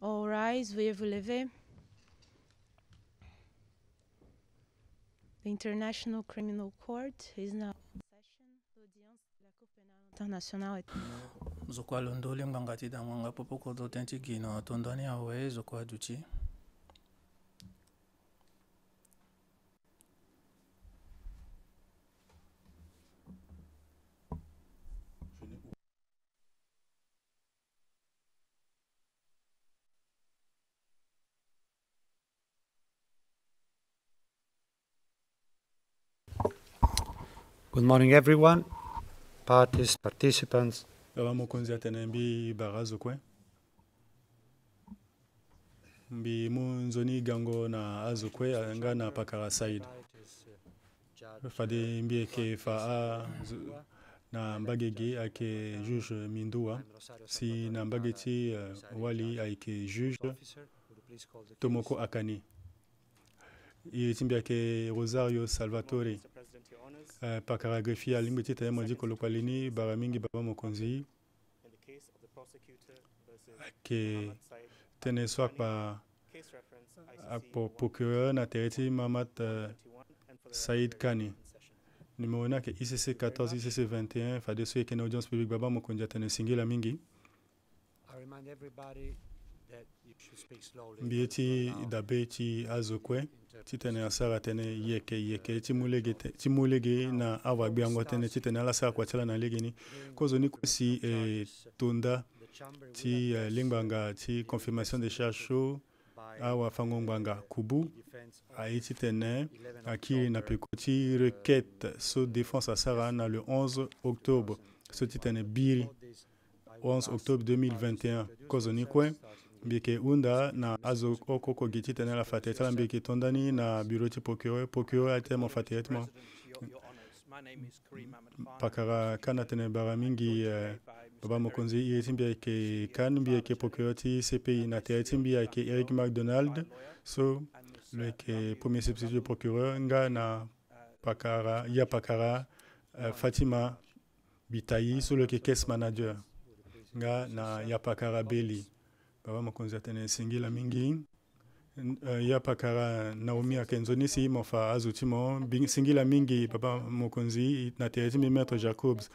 All rise, veuillez vous lever. The International Criminal Court is now in session. L'audience de la Cour pénale internationale est... Zokwa londo lengangati damwanga popoko dotenti gino tondani awe zokwa duchi. Good morning, everyone. Participants. Baba mokonzi atene mbi barazo kwe. Mbi munzoni gango na azokwe anga na pakara Said. Fade mbi eke faa na mbagege ake juge Mindua. Si na mbageti wali ake juge Tomoko Akani. Itimbi ake Rosario Salvatore. Pakara greffier alimbeti tene moji kolokwalini baramingi baba mokonzi. Ake tene swak pa akpo procureur na tereti Mamat Said Kani. Numéro na ke ICC 14, ICC 21, fade so yeke na audience publique baba mokonzi atene singila mingi. Mbieti dabe ti azokwe. Titene asara tene yeke timulege na awa gbiango tene titene ala sara kwatela na legeni. Kozo ni kwesi tonda ti lingbanga ti confirmation de charge show awa fangongbanga kubu a titene akiri na pekoti requête so défense asara na le 11 octobre. So titene biri 11 octobre 2021. Kozo ni kwe mbike unda na azo okoko giti tene la fateta mbike tondani na bureau ti procureur ate mo fatetmo pakara kana tene baramingi baba mokonzi yeti mbike kan mbike procureur ti CPI na tereti mbike Eric McDonald so le ke premier substitut procureur nga na pakara ya pakara Fatima Bitayi so le ke case manager nga na ya pakara Beli. Baba mokonzi atene singila mingi ya pakara Naomi akenzoni si mofa azutimo singila mingi baba mokonzi na tereti mi maître Jacobs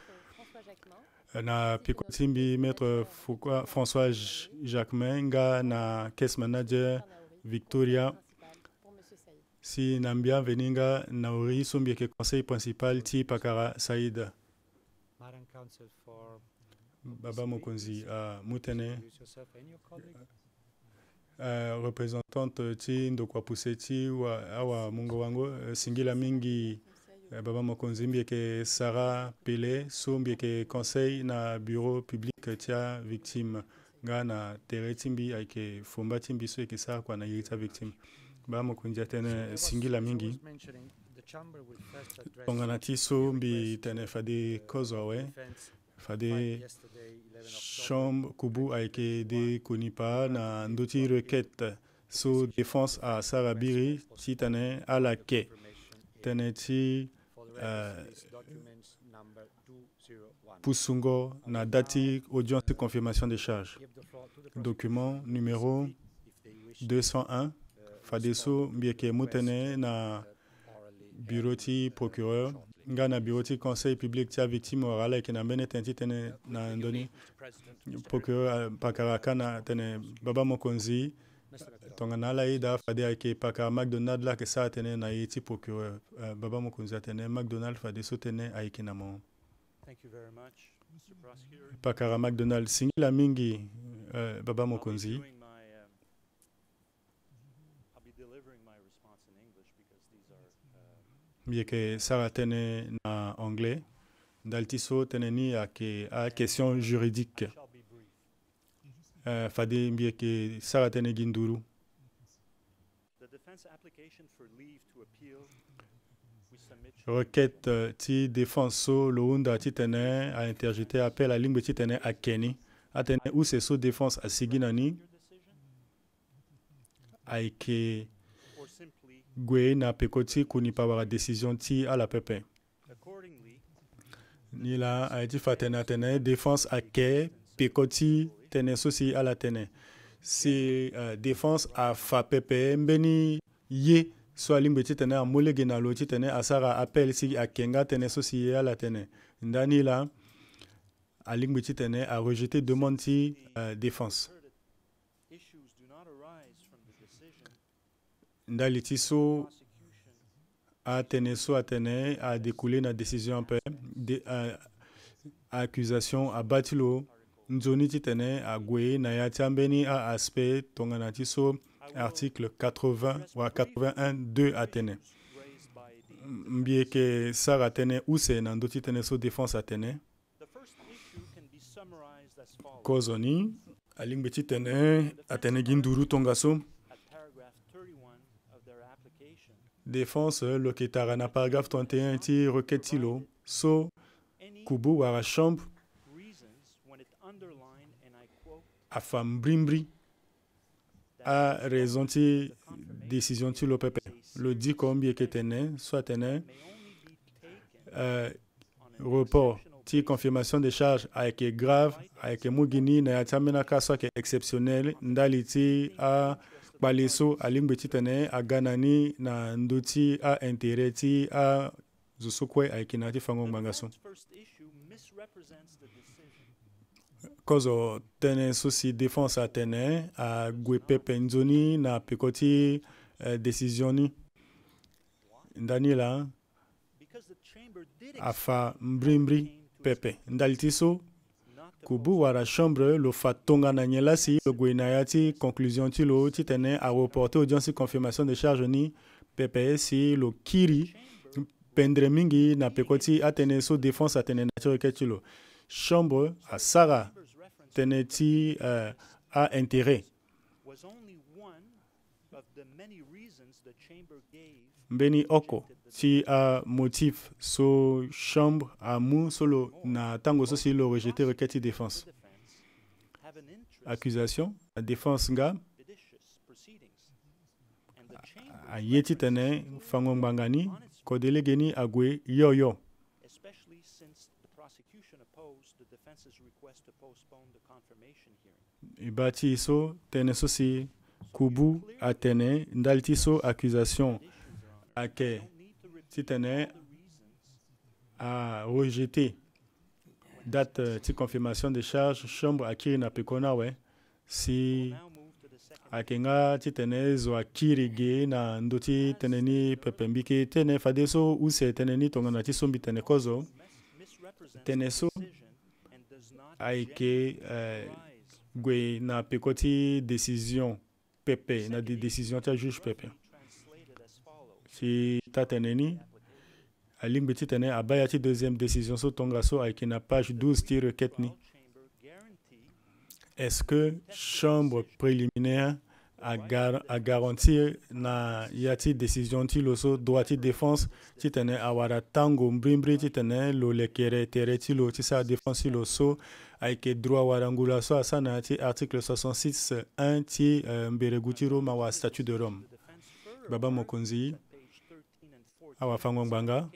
na pikotimbi maître François Jacquemin nga na case manager Victoria si nambia veninga na ori sombi ke conseil principal ti pakara Saïd. Baba mokonzi mutene représentante ti ndokwa puseti wa awa mungo wango singila mingi baba mokonzi mbieke Sarah Pelé so mbieke conseil na bureau public tia victime nga na tere timbi ake fomba timbi so eke sara kwa na yirita victime. Baba mokonzi atene singila mingi tongana ti so mbi tene fade kozo we fade chambre kubu a été déconipa na ndoti requête so défense à Sarabiri titane à la quai teneti Pusungo na dati audience de confirmation des charges document numéro 201 fadeso mbieke mutene na bureau ti procureur nga na bureau ti conseil public tia victime orale ke na mbene tenti tene na ndoni procureur pakara kana tene baba mokonzi tonga na ala ida fade ake pakara McDonald la ke sa tene na yeti procureur baba mokonzi tene McDonald fade so tene aiki na mo. Pakara McDonald singila mingi baba mokonzi mbieke sara tene na anglais daltiso tene ni ake a question juridique fade mbieke sara tene ginduru requête ti défense so lounda ti tene a interjeté appel à lingbe ti tene a keni atene ou c'est so défense a siginani aike gwe na pekoti kunipa wara décision ti ala pepe ni la a iti fatene atene défense a ke pekoti tene so si ala tene si défense a fa pepe mbeni ye so alimbe titene a molege na lo titene asara appel si akenga tene so si ala tene ndani la alimbe titene a rejeté demande si défense ndali tiso a tene so atene a découlé na décision pe accusation a batilo nzoni titene a gwe na ya tiambeni a aspect tongana tiso article 80 ou 81 2 atene mbie ke sara tene use na ndo titene so défense atene kozoni alingbe titene atene ginduru tongaso défense lokitara na paragraphe 31 ti requête tilo so kubu wara chambre afa mbrimbri a raison ti décision ti lo pepe lo di combien que tene soit tene report ti confirmation de charge a été grave a été mugini na yatamena ka soit que exceptionnel ndali ti a baleso alingbe ti tene a ganani na ndoti a intérêt ti a zusukwe a kinati fango bangaso kozo tene sosi défense a tene a gwepe penzoni na pekoti décision ni ndani la afa mbrimbri pepe ndalitiso kubu wara chambre lo fatonga na nyelasi lo gwenayati conclusion ti lo ti tene a reporter audience confirmation de charge ni pepe si lo kiri pendre mingi na pekoti atene so défense atene na requête lo chambre a sara tene ti a intérêt mbeni oko ti a motif so chambre a mu solo na tango so si lo rejeté requête défense accusation la défense nga a yeti tene fango mbangani ko delegeni agwe yo ibati so tene so si kubu atene ndalti so accusation ake titene a rejeté date ti confirmation de charge chambre akiri na pekona we si akenga titene zo akiri ge na ndoti teneni pepembiki tene fade so use teneni tongana ti sombi tene kozo tene so aike gwe na pekoti décision pepe na di décision ta juge pepe si ta teneni alingbe ti tene abaya ti deuxième décision so tonga so aike na page 12 ti requête ni est-ce que chambre préliminaire a garantir na yati décision ti lo so droit ti défense ti tene awara tango mbrimbri ti tene lo lekere tere ti lo ti sa défense ti lo so ayeke droit wara ngula so asa na ti article 66 1 ti mberegu ti Rome awa statut de Rome baba mokonzi awa fango ngbanga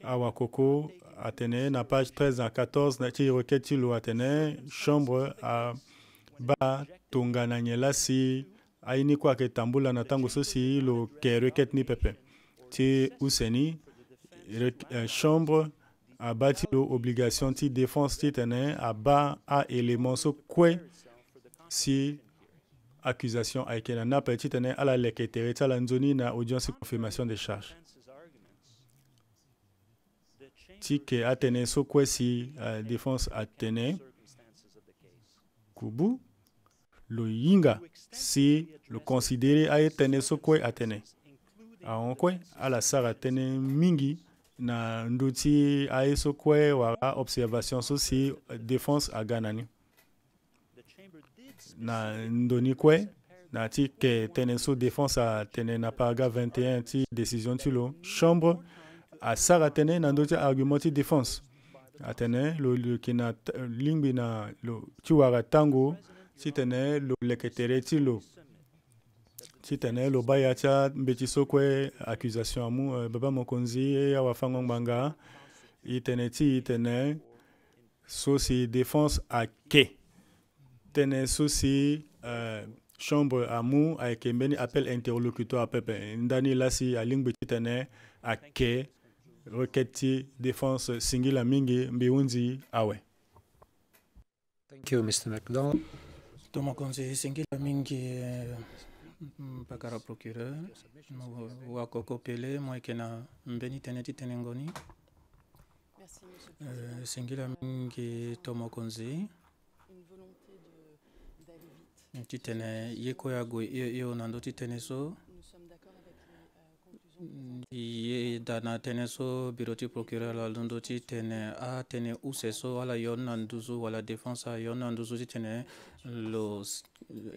awa koko atene na page 13 à 14 na ti requête ti lo atene chambre a ba tongana nyelasi aini kwa ke tambula na tango so si lo ke requête ni pepe ti useni chambre a bati lo obligation ti défense ti tene a ba a élément so kue si accusation ayeke na nape ti tene ala leke tere ti ala nzoni na audience confirmation de charge ti ke atene so kue si défense atene kubu lo yinga si lo considéré a tene so kue atene aonkwe ala sara tene mingi na nduti a so kue wara observation so si défense a ganani na ndoni kue na ti ke tene so défense a tene na paragraphe 21 ti décision ti lo chambre a sara tene na nduti argument ti défense atene lo ki na lingbi na lo ti wara tango ti tene lo leke tere ti lo ti tene lo baya ti ambe ti so kue accusation amu baba mokonzi awa fango ngbanga i tene so si défense ayeke tene souci chambre amu avec mbeni appel interlocuteur pepe ndani lasi alingbe tene ake requête défense singila mingi mbiunzi awe. Thank you, Mr. McDonald. Tomo konse singila mingi pakara procureur wa koko pele moi kena mbeni teneti tenengoni. Singila mingi tomo konse titene yeko ya go yo nando titene so ye dana tene so biroti procureur la londo titene a tene useso ala yon nanduzu wala défense a yon nanduzu titene lo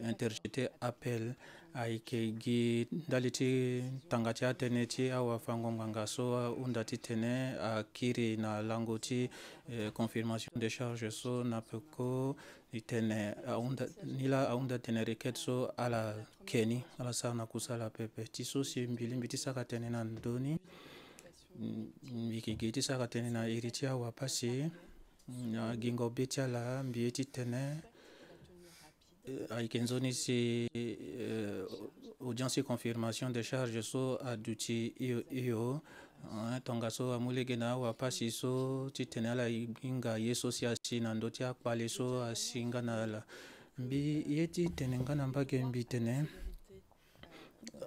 interjeté appel aike gi daliti tangati atene ti awa fangonganga so unda titene a kiri na langoti confirmation de charge so napeko itene aunda nila aunda tene requête so ala keni ala sana kusala pepe tiso si mbili saka tene na ndoni wiki saka tene na iritia wapasi na gingo betia la mbieti tene aikenzoni si audience confirmation de charge so aduti iyo tonga so amulege na wapasi so titene ala inga yeso si asina ndoti akpale so asinga na la mbi yeti tenenga na mbage mbi tene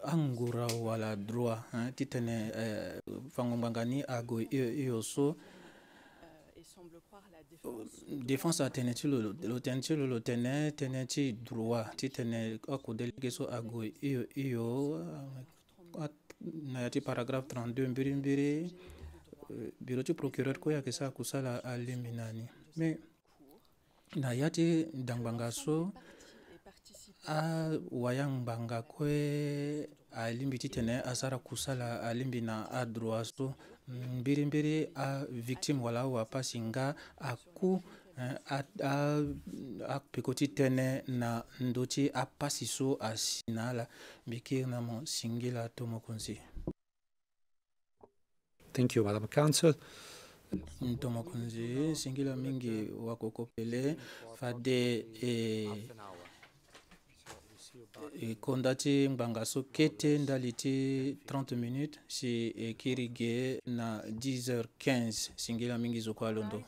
angura wala droit titene fangombangani ago iyo so défense a teneti lo teneti droit titene ako délégué so ago iyo na yati paragraphe 32 mbiri bureau du procureur ko yake sa kusala aliminani mais na yati dangbanga so a wayang banga kwe alimbi titene asara kusala alimbi na a droit so mbiri a victime wala wa pasinga aku a pekoti tene na ndoti a pasiso a sinala bikir na mo singila tomo konsi. Thank you, Madam Counsel. Tomo konsi singila mingi wakokopele fade kondati mbangaso kete ndaliti 30 minutes si kirige na 10h15 singila mingi zokwa londo.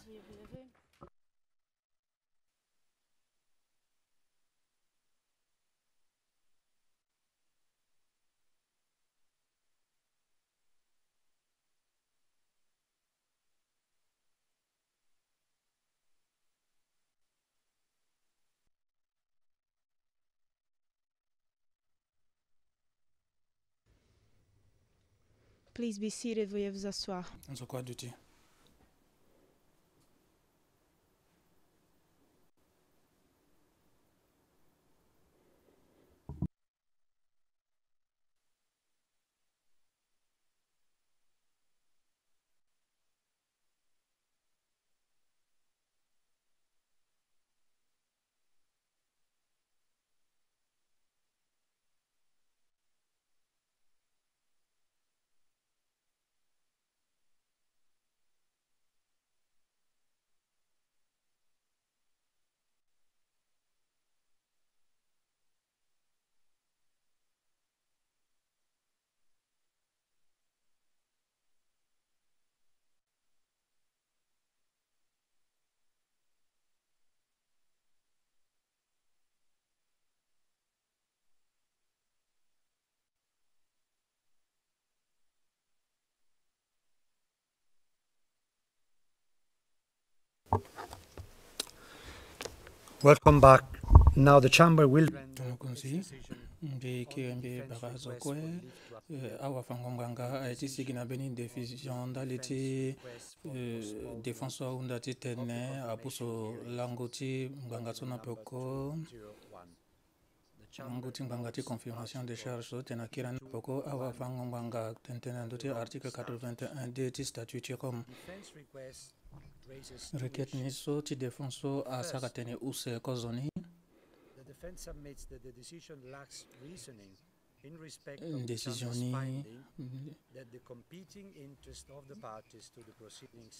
Please be seated, veuillez vous asseoir. Zokwa duty. Welcome back. Now the chamber will Tomo konsi mbi kirembe barazo kwe awa fangonganga aiti sigina beni décision daliti défenseur unda titene apuso langoti mbanga sona poko ngoti mbangati confirmation de charge so tena kirani poko awa fangonganga tentena ndoti article 81 de statut comme requête ni so ti défense so a sakatene use kozoni. the defense submits that the decision lacks reasoning décision ni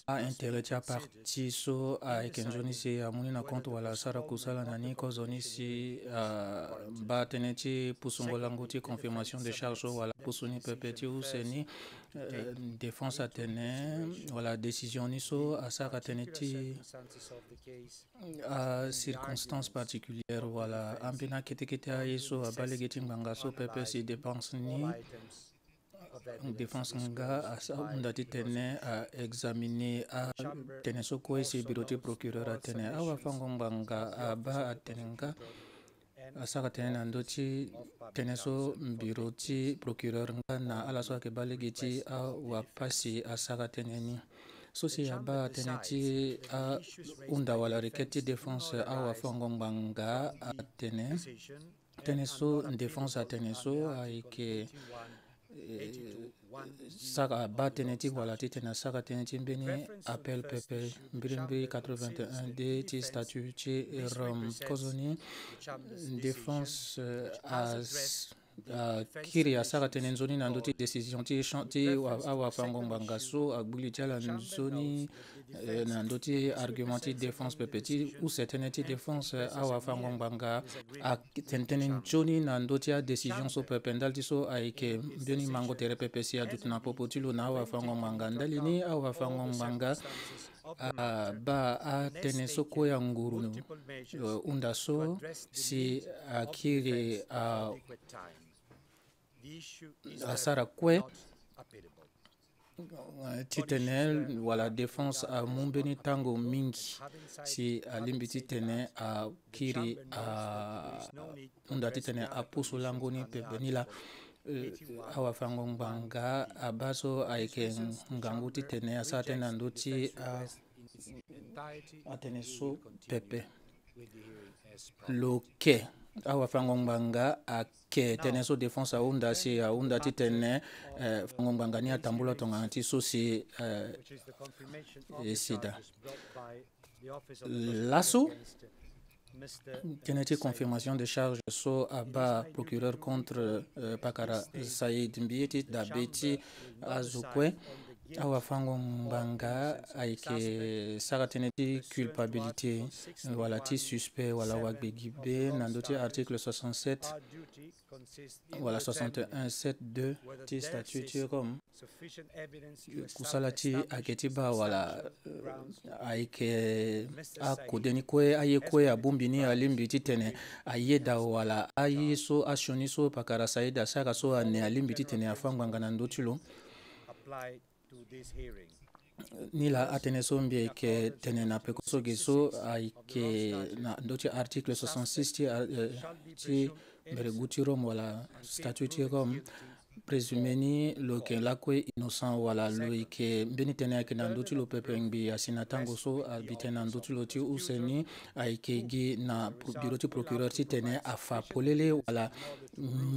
a intérêt ya parti so a ekenjoni si amuni na konto wala sara kusala nani kozoni si ba teneti pusungolango ti confirmation de charge so wala pusuni pepeti useni défense atene wala décision ni so a sara teneti a circonstance particulière wala ampina kete a yeso a balegeti mbanga so pepe si dépense ni défense nga ndati tene a examiner a tene so ko esi biroti procureur a tene a wafango mbanga a ba a tene nga a saka tene na ndoti tene so biroti procureur nga na ala so ke balegeti a wapasi a saka tene ni so si ya ba tene ti a unda wala requête défense a wafango mbanga a tene tene so défense a tene so a ke saka ba teneti wala ti tena saka teneti mbeni appel pepe mbirimbi 81 de ti statut ti rom kozoni défense kiri a saka tene nzoni na ndo ti décision ti awafango mbanga so agbuli ti ala nzoni na ndo ti argument ti défense pepe ti use tene ti défense awafango mbanga tene nzoni na ndo ti a décision so pepe ndali ti so ayeke mbeni mango tere pepe si adutu na popo ti lo na awafango mbanga ndali ni awafango mbanga ba a tene so koya nguru unda so si akiri asara kwe titene wala défense a mumbeni tango mingi si alimbi titene a kiri unda titene a pusu langoni pepe nila awafango mbanga abaso ayeke ngangu titene asa tene ando ti atene so pepe loke awafango mbanga ake tene so défense aunda si aunda ti tene fango mbanga ni atambula tonga ti so si sida lasso tene ti confirmation de charge so aba procureur contre Pakara Saïd mbie ti dabe ti azukwe awafango mbanga ayeke sara tene ti culpabilité wala ti suspect wala wagbegi be na ndö ti article 67 wala 61.7.2 ti statut ti Rome kusala ti ayeke ti ba wala ayeke akode ni kue aye kue abungbi ni alimbi ti tene ayeda wala aye so asioni so Pakara Saïd asara so ane alimbi ti tene afangbanga na ndö ti lo ni la atene so mbie ke tene na peko so ge so ayeke na ndö ti article 66 ti mberegu ti Rome wala statut ti Rome présumé ni lo yeke lakue innocent wala lo yeke mbeni tene ayeke na ndö ti lo pepe ngbi asi na tango so abi tene na ndö ti lo ti use ni ayeke gi na bureau ti procureur ti tene afa polele wala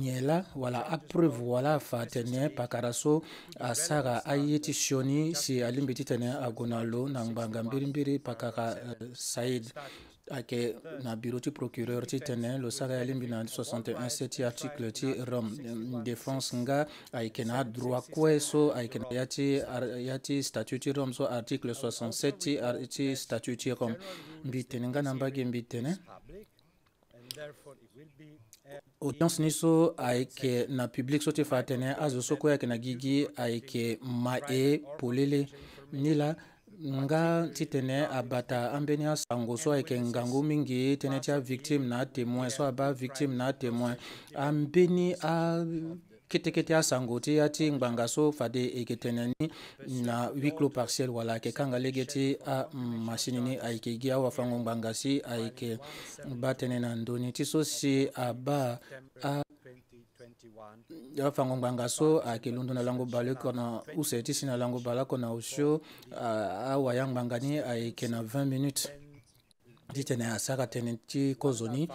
nyela wala apreuve wala afa tene Pakara so asara aye ti sioni si alimbi ti tene ago na lo na ngbanga mbirimbiri Pakara Saïd ayeke na bureau ti procureur ti tene lo sara ya limbi na 61.7 ti article ti Rome défense nga ayeke na droit kue so ayeke na ya ti statut ti Rome so article 67 ti statut ti Rome mbi tene nga na mbage mbi tene audience ni so ayeke na public so ti fa tene azo so kue ayeke na gigi ayeke ma e polele ni la nga ti tene abata ambeni asango so ayeke ngangu mingi tene ti avictime na témoin so aba victime na témoin ambeni kete asango ti ya ti ngbanga so fade yeke tene ni na huis clos partiel wala ayeke kanga lege ti machine ni ayeke gi awafango ngbanga si ayeke ba tene na ndöni ti so si aba awafango ngbanga so ayeke londo na lango bale kona use ti si na lango bala kona osio awaya ngbanga ni ayeke na 20 minutes ti tene asara tene ti kozoni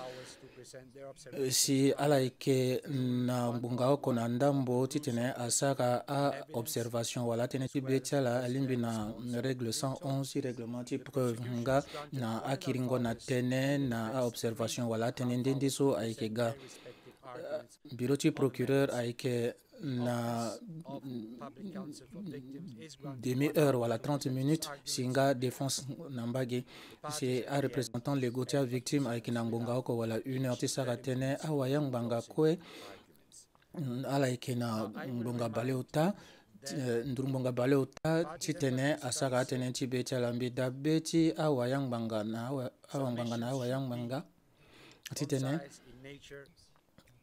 si ala yeke na ngbunga oko na ndambo ti tene asara a observation wala tene ti be ti ala alimbi na règle 111 ti règlement ti preuve nga na akiringo na tene na a observation wala tene ndende so ayeke ga bureau du procureur aike na demi-heure wala 30 minutes singa défense nambagi c'est un représentant légaux tia victime aike na ngbonga oko wala 1 heure tisaka tene awaya ngbanga kwe ala ike na ngbonga bale uta ndurungbonga bale uta titene asaka tene tibe tialambi dabe ti awaya ngbanga na awaya ngbanga titene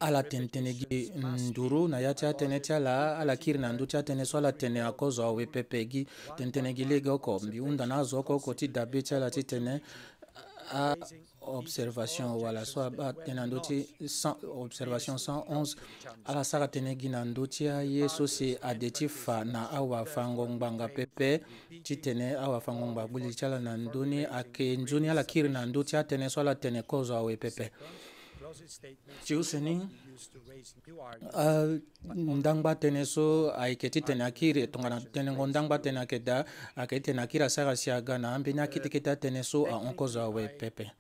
ala tentenegi nduru na ya tia tene tia la ala kiri na ndu tia tene so ala tene akozo awe pepegi tentenegi lege oko mbiunda na azo oko ti dabe tia la titene a observation wala so ba tenando ti observation 111 ala saka tenegi na ndu tia yeso si adeti fa na awa fango ngbanga pepe titene awa fango ngba buli tia la na nduni ake njuni ala kiri na ndu tia tene so ala tene kozo awe pepe Chiuseni ndangba tene so aiketi tene akiri tongana tene ngondangba tene akeda akete na kira saka siaga na ambe na kitiketa tene so a onkoza we pepe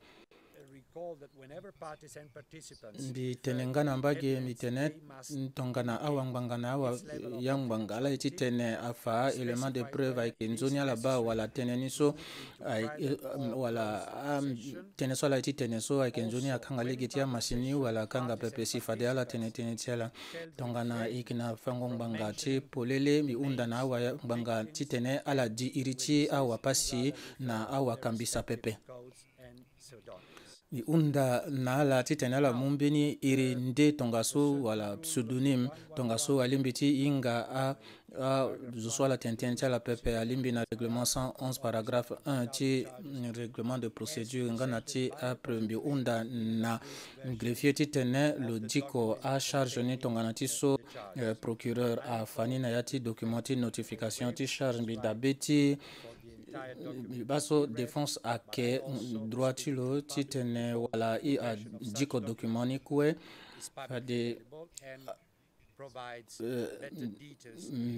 mbi tene ngana mbage mi tene tongana awangbanga na awa yangbanga la iti tene afa element de preuve aike nzoni ala ba wala tene ni so wala tene so la iti tene so aike nzoni akanga legi tia masini wala kanga pepe sifade ala tene tene tiala tongana ikina fango ngbanga ti polele mi unda na awa ngbanga ti tene ala di irichi awa pasi na awa kambisa pepe unda na la titene la mumbeni iri nde tongaso wala pseudonym tongaso alimbiti inga a zuswala tenten la pepe alimbi na règlement 111 paragraphe 1 ti règlement de procédure ngana ti a premier unda na greffier titene le diko a charge ni tongana ti so procureur a fani na yati documenti notification ti charge bi dabeti baso défense ake droitulo titene wala i a diko document kwe de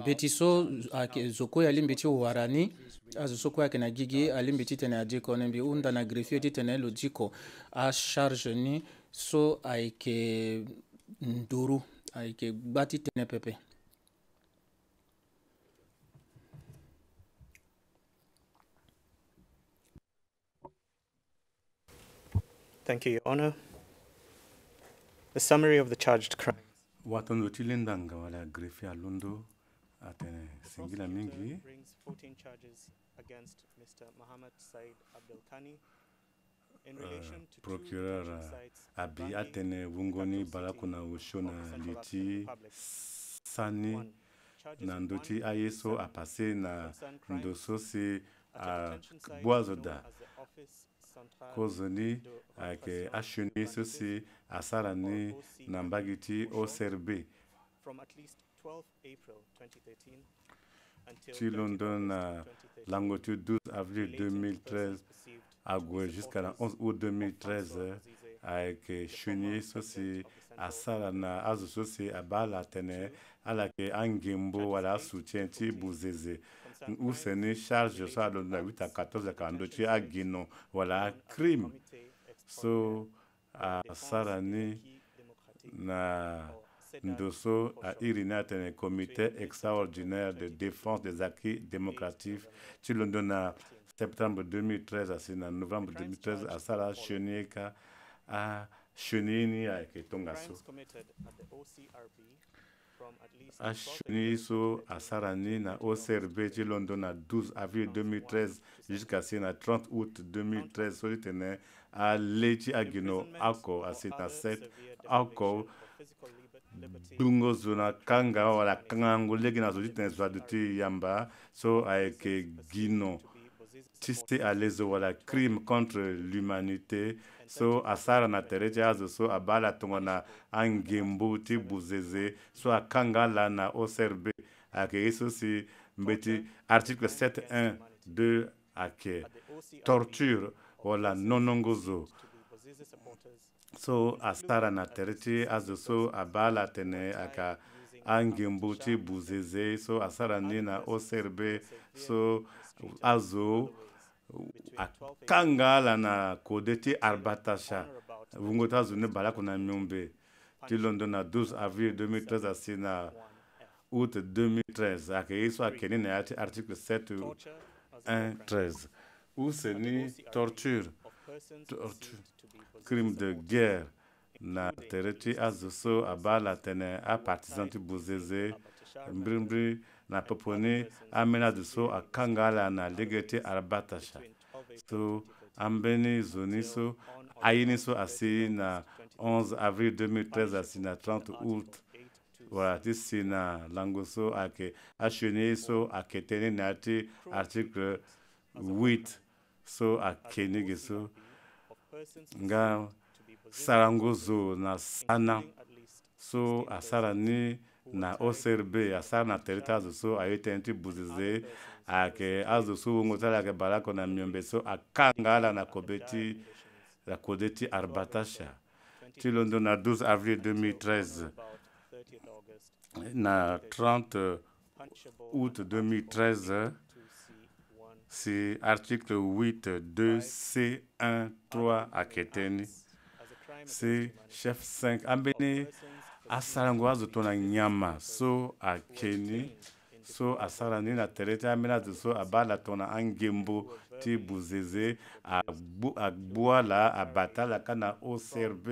betiso ake zoko ya limbiti warani azo soko yake na gigi alimbiti tene adiko nembi unda na greffier titene lo diko a charge ni so aike nduru aike bati tene pepe. Thank you, Your Honor. The summary of the charged crime. Watondo tilendanga wala greffier Lundo atene singila mingi. Brings 14 charges against Mr. Mohammed Said Abdel Kani in relation to procureur abi atene wungoni balakuna ushona liti sani na ndoti ayeso apase na ndoso si boazoda kozoni ake ashuni sosi asarani na mbagiti OCRB ti London na langotu 12 avril 2013 agwe jusqu'à la 11 août 2013 ake shuni sosi asara na azu sosi abala tene alake angembo wala soutien ti buzeze où c'est une charge soit de 8 à 14 à 42 tu as guino voilà crime so a sarani na ndoso a irina un comité extraordinaire de défense des acquis démocratifs tu le donnes à septembre 2013 à novembre 2013 à Sara Chenieka à Chenini à Ketongaso Ashuniso à Sarani na OCRB de London à 12 avril 2013 jusqu'à 30 août 2013 sur le à Lechi Agino Ako à 7 Ako Dungo zona kanga wala kango legi na zodi ten zwa duti yamba so avec Gino tiste à lezo wala crime contre l'humanité so asara na tereje azo so abala tongona angembo ti buzeze so akanga la na OCRB ake so si mbeti article 7.1 2 ake torture wala nonongozo so asara na tereje azo so abala tene aka angembo ti buzeze so asara ni na OCRB so azo akanga la na kodeti arbatasha vungota zune bala kuna myombe ti London na 12 avril 2013 asi na août 2013 ake so akeni na article 7 1 13 où c'est ni torture crime de guerre na tereti azuso abala tene a partisan ti buzeze mbrimbri na poponi amena duso akangala na legeti arbatasha so ambeni zoniso ayiniso asi na 11 avril 2013 asi na 30 août voilà ti si na langoso ake ashoni so aketeni na ti article 8 so akenigi so nga sarangozo na sana so asara ni na OCRB asara na terita azo so ayetenti buzize ake azo so wongotala ke balako na myombe so akangala na kobeti la kodeti arbatasha ti London na 12 avril 2013 na 30 août 2013 si article 8 2 C1 3 aketeni si chef 5 ambeni asarango azo tona nyama so akeni so asarani na tereta amena so abala tona angembo ti buzeze agbuala abatala kana OCRB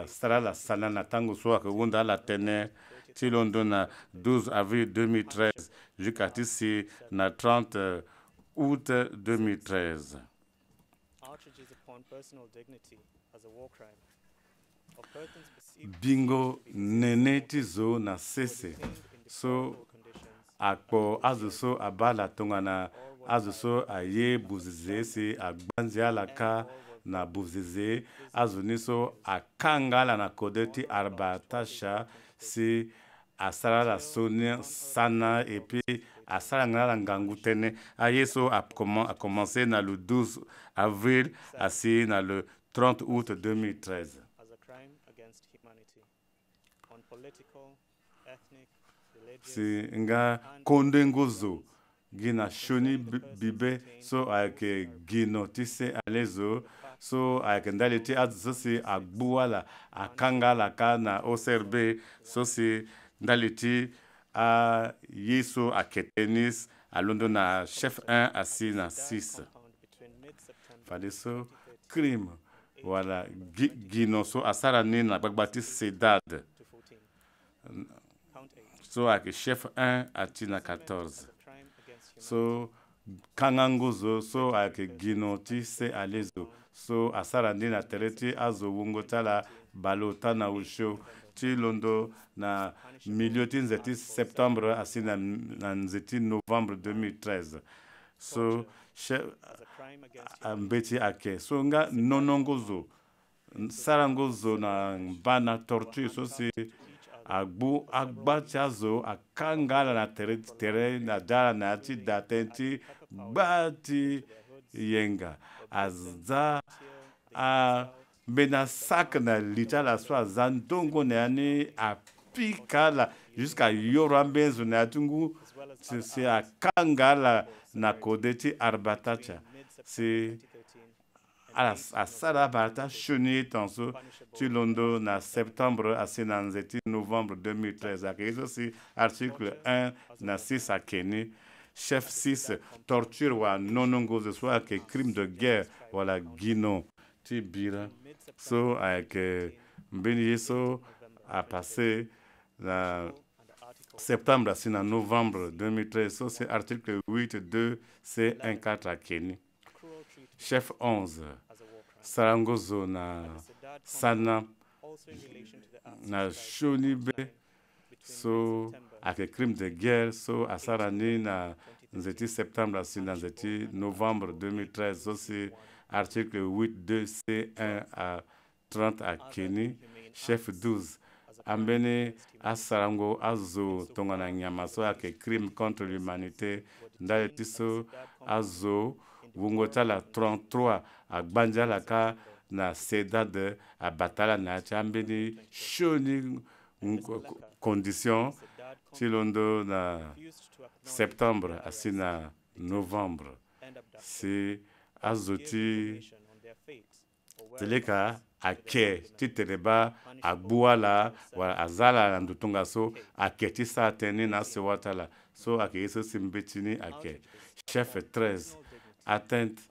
sara la sana na tango so akawunda la tene ti London na 12 avril 2013 jusqu'à ici na 30 août 2013. Bingo neneti zo na sese so akpo azo so abala tonga na azo so aye buzize si agbanzi alaka na buzize azo niso akangala na kodeti arbatasha si asara la sonia sana et puis asara ngala ngangu tene ayeso a commencé na le 12 avril asi na le 30 août 2013. Si nga kondengozo gina shoni bibe so ake gino tise alezo so ake ndaleti azo si agbuala akangala kana OCRB so si ndaleti a yeso aketenis a London na chef 1 asi na 6 fade so crime wala gino so asara ni na gbagbati sedad so ake chef 1 ati na 14 so kangangozo so ake gino ti se alezo so asara ni na tereti azo wongotala balota na usho ti Londo na milieu ti nzeti septembre asi na nzeti novembre 2013 so mbeti ake so nga nonongozo sarangozo na bana torture so si agbachazo akangala na tere na dara na ti datenti bati yenga azza a bena sak na lita la so azandongo na ni apikala jusqu'à yorambenzo na tungu si akangala na kodeti arbatacha si asara barata shoni tanso ti Londo na septembre asi na nzeti novembre 2013 akezo si article 1 na 6 akeni chef 6 torture wa nonongozo so ake crime de guerre wala gino ti bira so ake mbeni yeso a passé na septembre asi na novembre 2013 so c'est article 8 2 C1 4 akeni chef 11 sarangozo na sana na shonibe so ake crime de guerre so asarani na nzeti septembre asi na nzeti novembre 2013 so c'est article 8 2 C1 à 30 à Keni chef 12 ambene asarango azo tongana nyama so ake crime contre l'humanité ndale tiso azo wungotala 33 agbanjala ka na sedade a batala na chambeni shoni condition ti Londo na septembre asi na novembre si azoti teleka ake ti tene ba agbua la wala azala na ndutunga so ake ti sa tene na se wata la so ake yeso simbetini ake chef 13 atteinte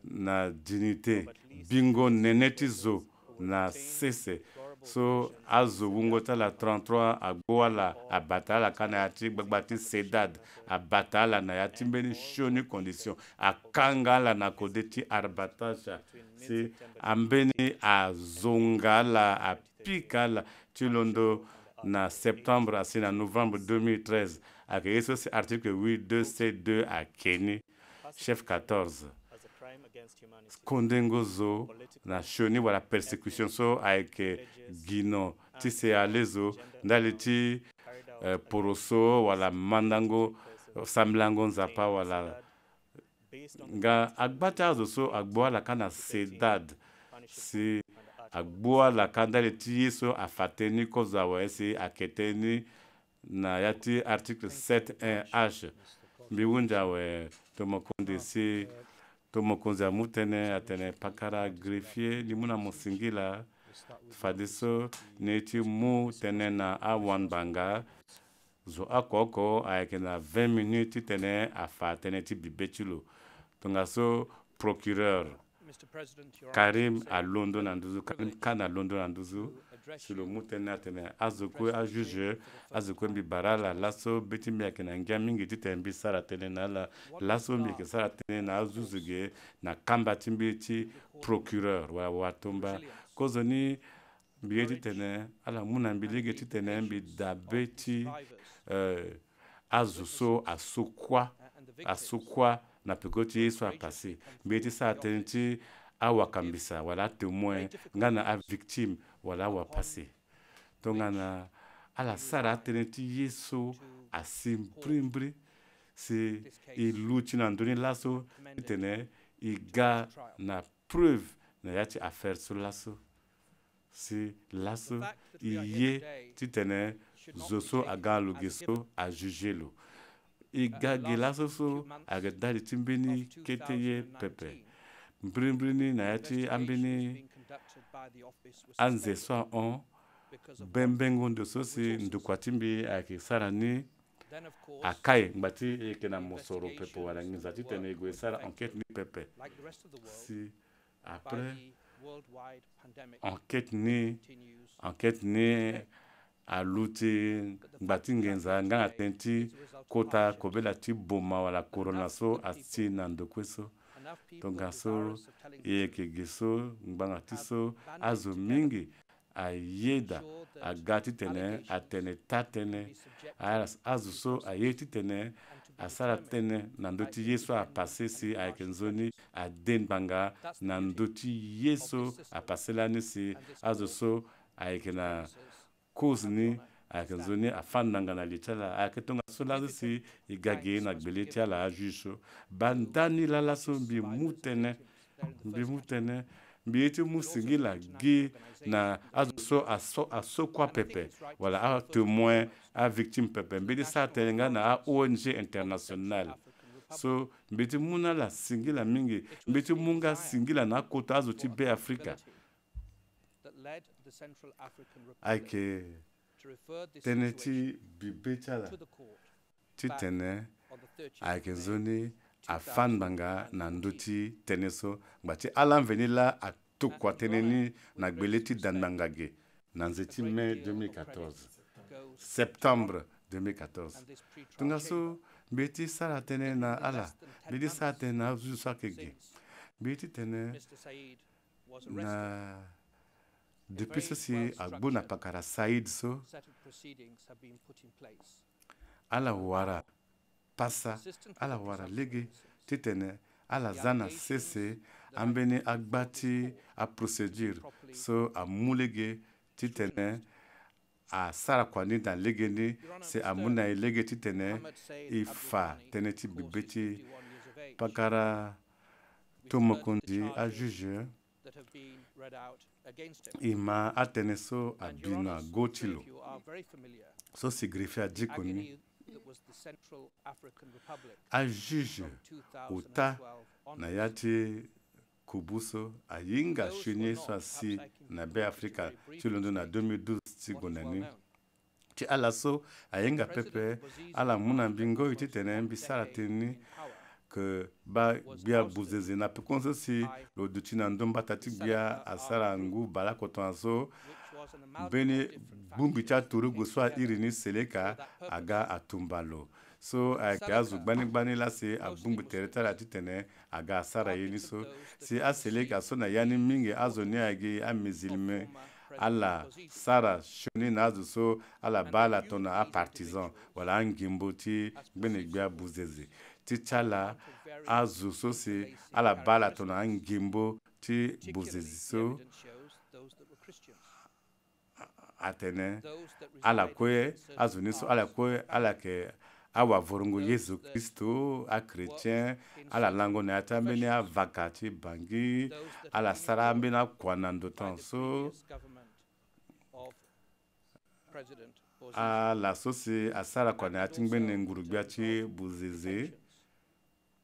na dignité bingo neneti zo na sese so azo wungota la 33 agbua la abata la kana yati gbagbati sedad abata la na yati mbeni shoni condition akanga la na kodeti arbatasha si ambeni azonga la apika la tilondo na septembre asi na novembre 2013 ake yeso si article 82C2 a Keni chef 14 kondengozo na shoni wala persécution so ayeke gino ti se alezo ndali ti poroso wala mandango samlango nzapa wala nga agbati azo so agbua la kana sedad si agbua la kandali ti ye so afateni kozo awe si aketeni na yati article 7.1h mbiwunja awe tomokonde si tomokonzi amutene atene pakara greffier limuna musingila fadiso neti mu tene na awan banga zo akoko ayeke na 20 minutes tene afa tene ti bibetilo tonga so procureur Karim alondo na nduzu Karim Khan alondo na nduzu silo mutene atene azokwe a juge azokwe mbi barala laso beti miake na ngia mingi ti tene mbi sara tene na la laso miake sara tene na azuzuge na kamba ti mbi ti procureur wa watomba kozo ni mbi ti tene ala muna mbi lege ti tene mbi dabe ti azo so asokwa na pekoti yesu apase mbi ti sara tene ti awakambisa wala témoin ngana a victime wala wapase to ngana ala sara tene ti yesu asimprimbri si iluti na ndoni laso tene iga na preuve na yati affaire so laso si laso iye ti tene zoso aga lugi so a juge lo iga ge laso so aga dali ti mbeni kete ye pepe mbrimbrini na yati ambeni anze so on bembengo ndo so si ndukwatimbi ake sarani akai ngbati eke na mosoro pepe wala ngizati tene go sara enquête ni pepe si après enquête ni aluti ngbati ngenza nganga tenti kota kobela ti boma wala corona so ati na ndokweso tonga so yeke geso ngbanga ti so azo mingi ayeda agati tene atene tatene azo so ayeti tene asara tene na ndoti yesu apase si ayeke nzoni aden banga na ndoti yesu apaselani si azo so ayeke na cause ni ayeke nzoni afandanga na li ti ala ayeke tonga so laso si e ga ge na gbele ti ala ajuge so bandani la laso mbi mu tene mbi ye ti mu singi la ge na azo so asokua pepe wala a témoin a victime pepe mbi ti sara tene nga na a ONG international so mbi ti mu na la singi la mingi mbi ti mu nga singi la na akota azo ti be afrika ayeke tene ti bibe ti ala ti tene ayeke nzoni afandanga na ndoti tene so ngbati ala mveni la atokua tënë ni na gbele ti dandanga ge na nze ti mai 2014 septembre 2014 tonga so mbi ti sara tënë na ala mbi ti sara tënë na azuzu so ayeke ge mbi ti tene na depuis ceci agbo na pakara Saïd so ala wara pasa ala wara lege ti tene ala zana sese ambeni agbati a procédure so amu lege ti tene a sara kwani dan lege ni se amuna e lege ti tene e fa tene ti bibe ti pakara tomokondi a juge ima atene so abina gotilo so si greffe a dikoni a juge uta na yati kubuso ayinga shunye so si na be Afrika chilondo na 2012 tigonani ti ala so ayinga pepe ala muna bingo iti tene bisara teni que ba bia buzeze na pe konso si lo dutina ndomba tati bia asara ngu bala kotonso bene bumbicha turugo so irini seleka aga atumbalo so akazu gbani la se abumbu teretara titene aga asara yeni so si aseleka so na yani mingi azoni agi amizilme ala sara shoni na azu so ala bala tona a partisan wala ngimbo ti bene bia buzeze tichala azu so si ala bala tona ngimbo ti buzeze so atene ala kwe azuni so ala kwe ala ke awa vorongo Yesu Kristo a chrétien ala lango na atambeni a vakati bangi ala sarambe na kwanando tanso ala sosi asara kwana atingbene ngurugbiachi buzeze.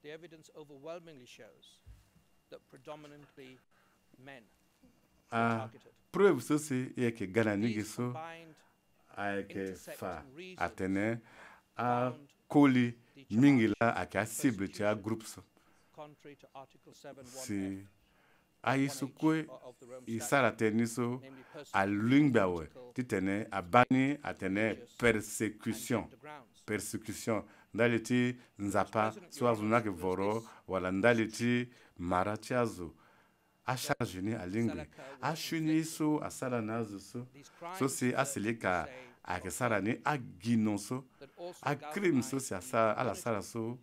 The evidence overwhelmingly shows that predominantly men are targeted. Preuve sosi yeke gana nigi so ayeke fa atene a koli mingila ake a cible ti a groupe so si ayi so kwe isara teni so a lingbawe titene abani atene persécution ndaliti nzapa so avunake voro wala ndaliti marachazo a charge ni alingwe a shuni so asara nazo so si asilika ake sara ni agino so a crime so si asara ala sara so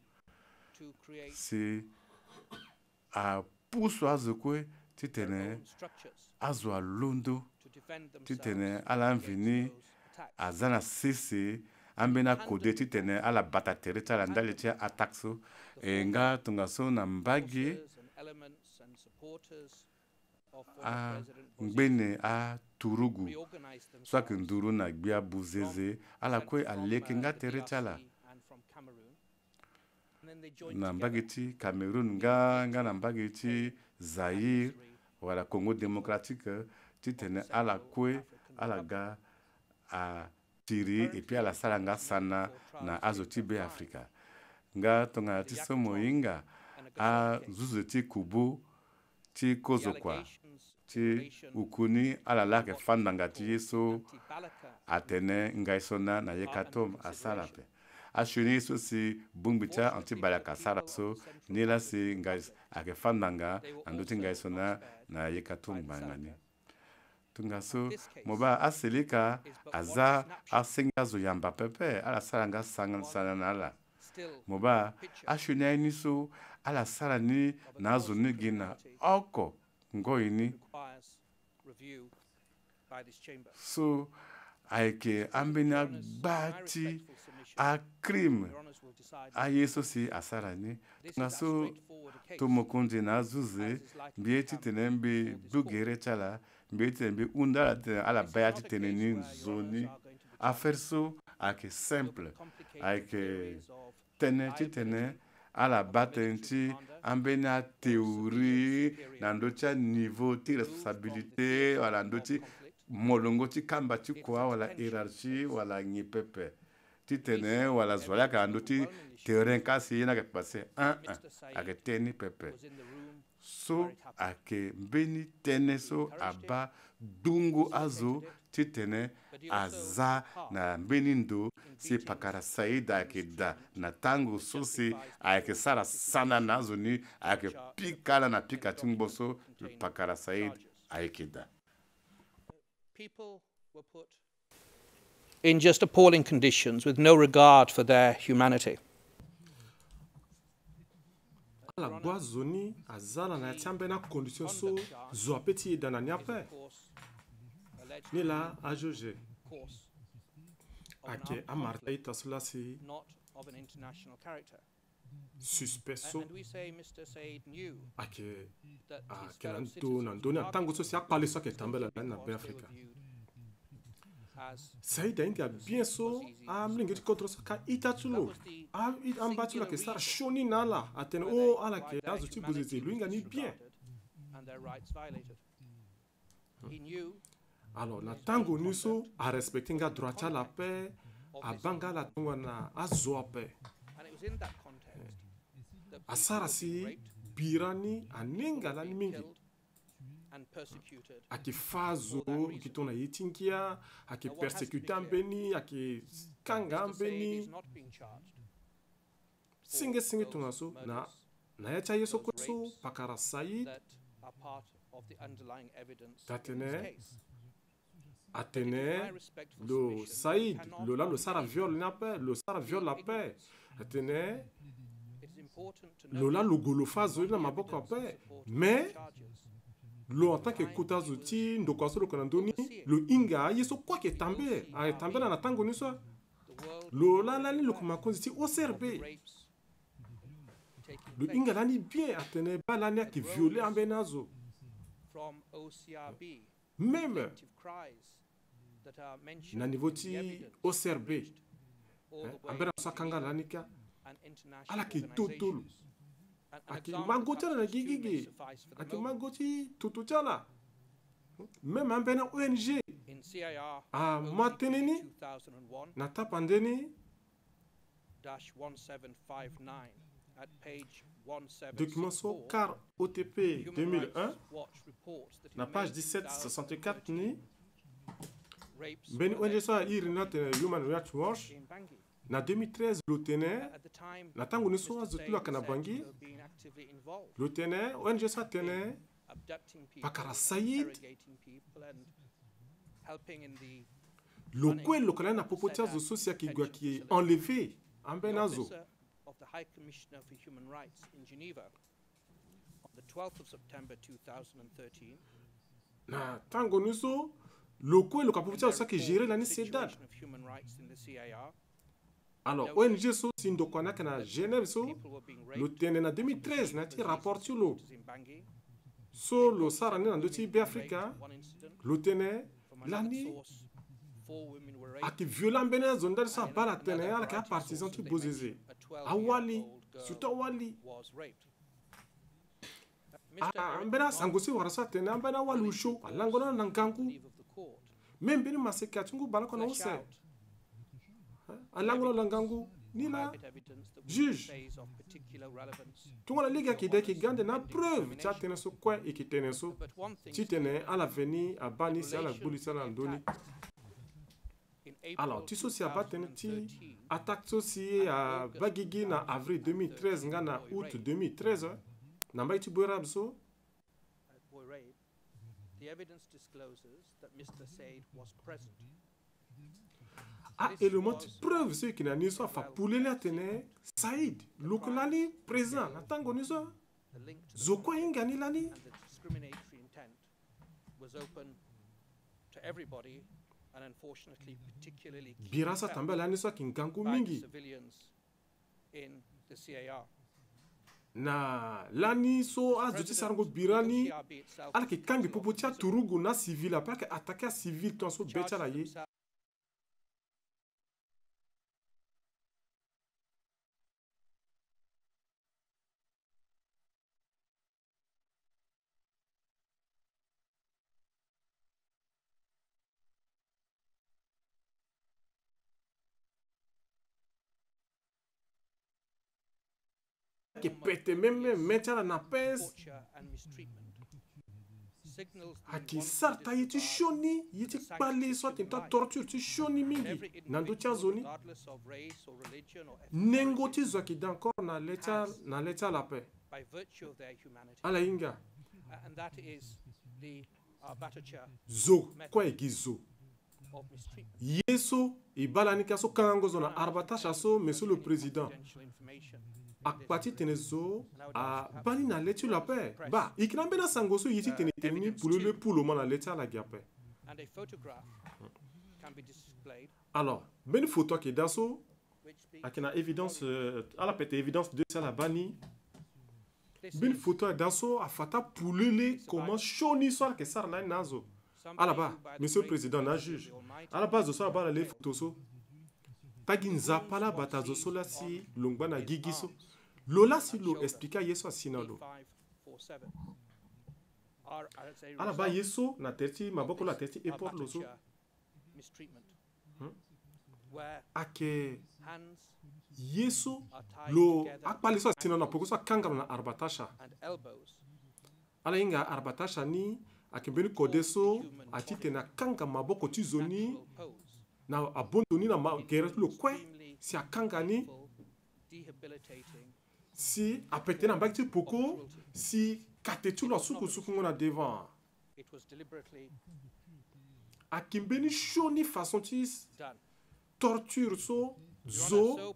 si a puso azokwe titene azo alondo titene ala mvini azana sisi ambena kode titene ala batatere tala ndale tia atakso nga tunga so na mbagi a ngbene a turugu swak nduru na gbia buzeze ala kwe aleke nga tere tala na mbagi ti Cameroun nga na mbagi ti Zaire wala Congo démocratique titene ala kwe ala ga a tiri et puis ala sala nga sana na azoti be Afrika nga tonga ti somo inga a zuzu ti kubu ti kozokwa ti ukuni ala lake fandanga ti yeso atene ngaisona na yekatom asala pe ashuni so si bungbita antibalaka sara so nila si ngais ake fandanga andoti ngaisona na yekatom bangani tunga so moba aselika aza asengazo yamba pepe ala saranga sana nala moba ashuni ni so ala sara ni nazo ni gina oko ngoini so aike ambina bati a crime a yeso si asara ni tunga so tomokunde na zuze bieti tenembe bugere chala bieti be undala te ala bayati teneni zoni affaire so ake simple ake tene ala batenti ambena théorie na ndocha niveau ti responsabilité wala ndoti molongo ti kamba ti kwa wala hiérarchie wala nyipepe ti tene wala zwala ka ndoti terrain kasi na ke passer ake teni pepe so ake mbeni tene so aba dungu azo ti tene aza na mbeni ndo si pakara saida ake da na tango so si ake sara sana nazo ni ake pikala na pika timboso pakara said ake da. People were put in just appalling conditions with no regard for their humanity. La boisoni azala na tiambe na condition so zo apeti dana niape ni la ajoje ake amarta itasula si Of an international character. suspeso And we say Mr. Said knew ake that his ke fellow nanto na citizens ndoni would atango so si akpale so ke tambela na because be they Afrika were viewed as saida inga bien so amlingi kontro so ka itatulo ambatula ke sara shoni nala atene o ala ke azu ti buzezi luinga ni bien and their rights violated. He knew alors na tango nyonso arespecte nga droit ya la paix abanga la tongo na azwa paix and it was in that context that asara si birani anenga lani mingi killed and persecuted akifazo kitona yitinkia akipersecute ambeni akikanga ambeni is not being charged singe tungaso na yacha yeso koso pakara Said that are part of the underlying evidence in Tatene, this case. Atene le Said le sara viole la paix le sara viole la paix Atene It is important to Lola note le golofazo na maboko ya paix support mais charges. lo en tant que kutazuti ndokwaso lo konandoni lo inga yeso kwa ke tambe a tambe na tango ni so The world lo la la ni lo kumakonzi ti of oserbe rapes taking lo place inga la ni bien atene ba la ni ki violer ambenazo from OCRB, même collective cries that are mentioned na niveau in the ti evidence oserbe all the way ambera to sa kanga la nika and international ala ki totolo organizations. An aki example mangotela na perhaps two may gigigi suffice for the aki moment. mangoti tututala même ambena ONG In CIR a OCP mateneni 2001-1759 na tapandeni at page 174, document so car OTP Human Rights 2001 Watch reports that in na May page 1764 ni 2013, rapes ben were ONG so irinat Human Rights Watch in Bangui. na 2013 lo tene At the time, na tango ni so Mr. azotula Said kana said bangi to have been actively involved, lo tene ONG so tene abducting people, Pakara Said interrogating people, and helping in the lo kwe lo kala na popotia zo sosia ki gwa ki enlevé the ambenazo officer of the High Commissioner for Human Rights in Geneva on the 12th of September 2013. na tango ni so lo kwe lo ka popotia so ki gérer la ni sedad Situation of human rights in the CIR. alors ONG so si ndokwana kana Genève so People were being lo raped. tene na 2013 na ti rapport sur lo In Bangui. so lo sara ni na ndoti be Africa One incident. lo tene From another lani source, 4 women were raped. aki viola mbenazo ndali sa And bala another tene ala variety ka of partisan sources, tu they bozeze mentioned a awali 12-year-old girl surtout awali was raped. Mr. Eric mbena Ron, sangosi warasa tene mbena wali usho alangona na ngangu leave of the court, membeni maseka tungu bala kona flesh ose out alangona la ngangu ni la private evidence that juge. says of particular relevance. tunga la liga ki de ki gande na preuve cha tene so kwa iki tene so But one thing ti tene ala veni abani si ala buli sala ndoni in April alors ti so si abatene ti 2013, attaque so si a bagigi na avril 2013 nga na août 2013 na mbai ti boirab so Boy rape, the evidence discloses that Mr. Said was present. a élément de preuve ce qui n'a ni so fa pouler la tene Said lokalani présent na tango ni so The link to the zokwa inga ni lani and the discriminatory intent was open to everybody and unfortunately particularly keen birasa felt tamba lani so kingangu by the mingi civilians in the CAR. na lani so azuti sarango birani CRB itself ala ki kambi popo tia turugu na civil après que attaquer à civil ton so becha la ye charged qui pète même metcha na pes torture and mistreatment. Signals the aki wanted sarta yiti disregard shoni yiti pali so tinta torture ti shoni mingi every nando tia individual, zoni regardless of race or religion or ethnic nengo origin, ti zo ki d'encore na lecha la paix by virtue of their humanity. ala inga And that is the abattoir zo kwa egi zo of mistreatment. yeso ibalani ka so kango zo na arbatasha so monsieur le président Confidential information. akpati tene zo a bani na letu la paix ba ikina bena sango so yiti tene teni pulele pulo mana lecha la gape And a photograph can be displayed alors beni photo ki daso which speaks akina évidence ala pete évidence de ça la bani this beni is photo daso afata pulele comment shoni so ke sar na nazo somebody ala ba who by the monsieur grace président of na God, juge the Almighty, ala base so bala le photo so taginza pala batazo so la si longba na gigi so lola si lo explica yeso asina lo A547. ala ba yeso na terti maboko la terti eport loso ake yeso lo akpaliso sino na pokoso kangalo na arbatasha ala inga arbatasha ni akembeni kodeso atite na kanga maboko tizoni na abondoni na geret lo kwe si akanga ni si apete na bakti poko si katetu la suku ngona devant akimbeni shoni façon tis torture so zo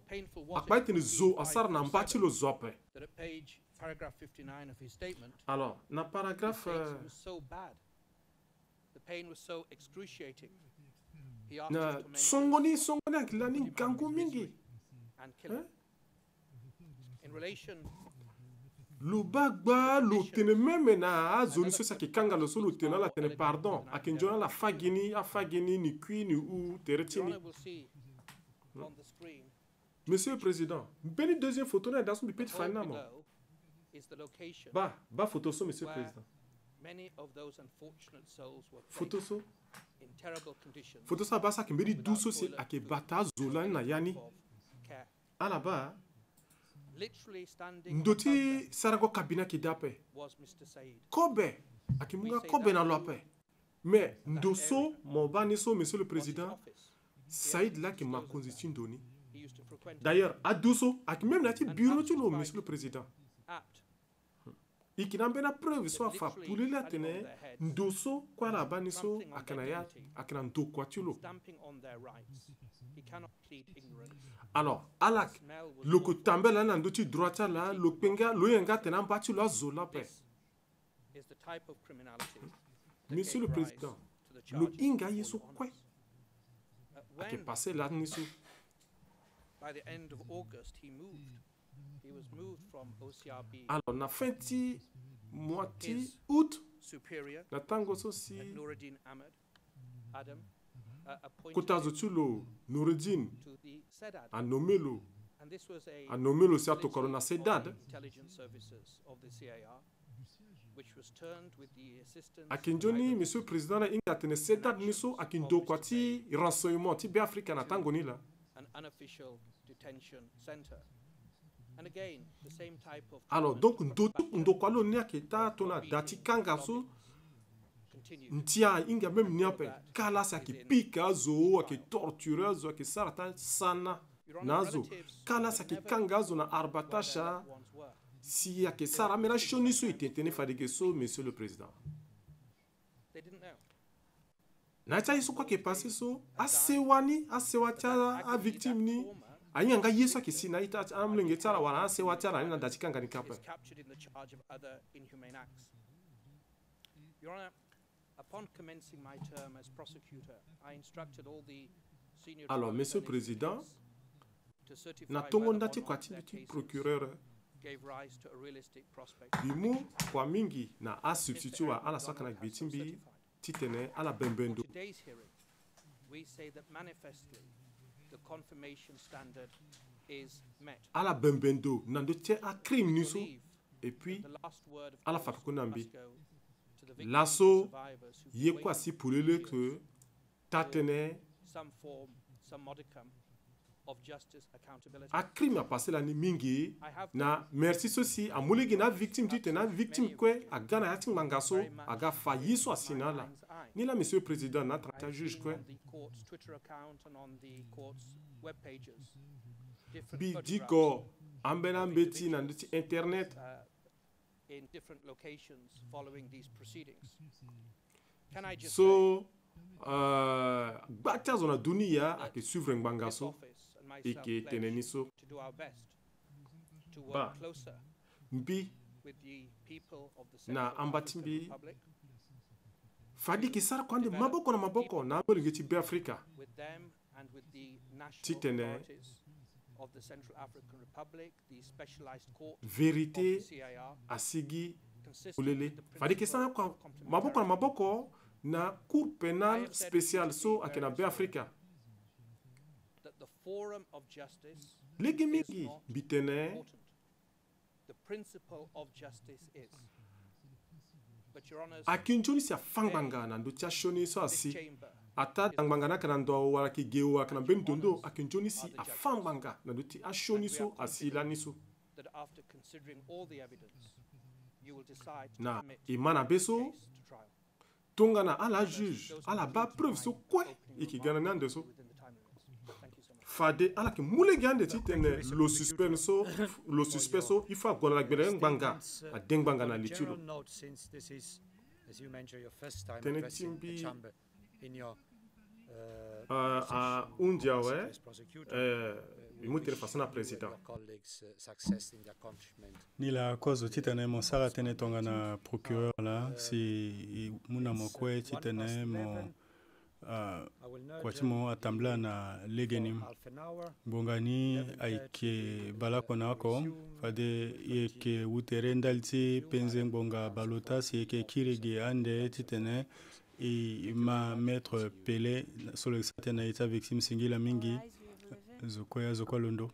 akbaite ni zo asar na mbati lo zope. Alors na paragraphe na songoni akilani gangu mingi lo bagba lo tene meme na azoni so sa kanga lo so lo tene la tene pardon akinjona la fagini ni kui ni ou teretini. Monsieur le Président, beni deuxième photo na dans son petit fanamo. Ba photo so Monsieur le Président. Photo so. Photo sa ba sa kimbeni douce c'est ake bata zola na yani. Ala ba ndoti sarago kabina kidape. Kobe akimunga kobe na lope. Mais ndoso mon baniso Monsieur le Président. Saïd là qui m'a constitué doni. D'ailleurs, à Dousso, avec même la petite bureau tu l'as, Monsieur le Président. Et qui n'a pas de preuve, soit fa pour les latiner, Dousso, quoi la baniso, à Kanaya, à Kanando, quoi tu l'as. Alors, alak, le cotambe là, n'en doute droite là, le penga, le yenga, t'en battu la zola paix. Monsieur le Président, le inga yeso quoi? Qui est passé là nisso. Alors, on a fait moitié août. La tango aussi. Kotazo tulo Noureddin a nommé le certo corona Sedad. Akinjoni, Monsieur le Président, il a tenu Sedad nisso akindo kwati renseignement ti be Africa na tangoni là. Alors donc ndokwalo nia kita tona dati kangaso ntia inga même niape kala sa ki pika zo ki torture zo ki sarata sana nazo kala sa ki kangazo na arbatasha si ya ki sara mera shoni so itentene fadige so Monsieur le Président. Na cha iso kwa ke passé so asewata a victime ni anyanga yeso ki sina ita amlenge tsara wana asewata na na datikanga ni kapa. Your Honor, upon commencing my term as prosecutor, I instructed all the senior. Alors, Monsieur le Président, na tongo ndati kwa tibiti procureur bimu kwa mingi na a substitut wa ala sakana bitimbi titene ala bembendo. Today's hearing, we say that manifestly the confirmation standard is met. Ala bembendo nando tie a crime niso et puis ala fakakunambi. Lasso ye kwa si pulele que tatene a crime a passé la mingi na merci ceci a mulegi na victime tu na victime kwe a gana yatin mangaso aga failli so asinala ni la Monsieur le Président na trata juge kwe bi diko ambena mbeti na nditi internet in different locations following these proceedings. Can I just so bata zona dunia ake suivre ngangaso eke teneniso to do our best to ba work closer mbi with the people of the na Central ambatimbi African Republic, fadi kisara kwande maboko na ngeti be Africa with them and with the national Titene. authorities of the Central African Republic, the specialized court vérité of the CIR, asigi consistent ulele with the fadi principle kisara of kwa complementarity. maboko na cour pénal spécial so ake na be Africa That the forum of justice legi is mingi not bitene important. The principle of justice is. akinjoni si afangbanga na ndo tia shoni so asi ata dangbanga na kana ndo wala ki gewa kana ben dondo akinjoni si afangbanga na ndo ti ashoni so asi lani so na imana beso tongana à la juge à la bas preuve so quoi et qui gagne nande so fade ala ki mule gande ti tene lo suspenso il faut gola gbere banga a dengbanga na litulo tene timbi a undia we imutere fasana president ni la cause titane mon sara tene tonga na procureur là si muna mokwe titane mon kwa timo atambla na legenim bongani aike balakona ko fade yeke wutere ndalti penze bonga balota si yeke kirege ande titene et ma maître Pelé sur le satellite avec Sim Singila Mingi Zokoya Zokolondo.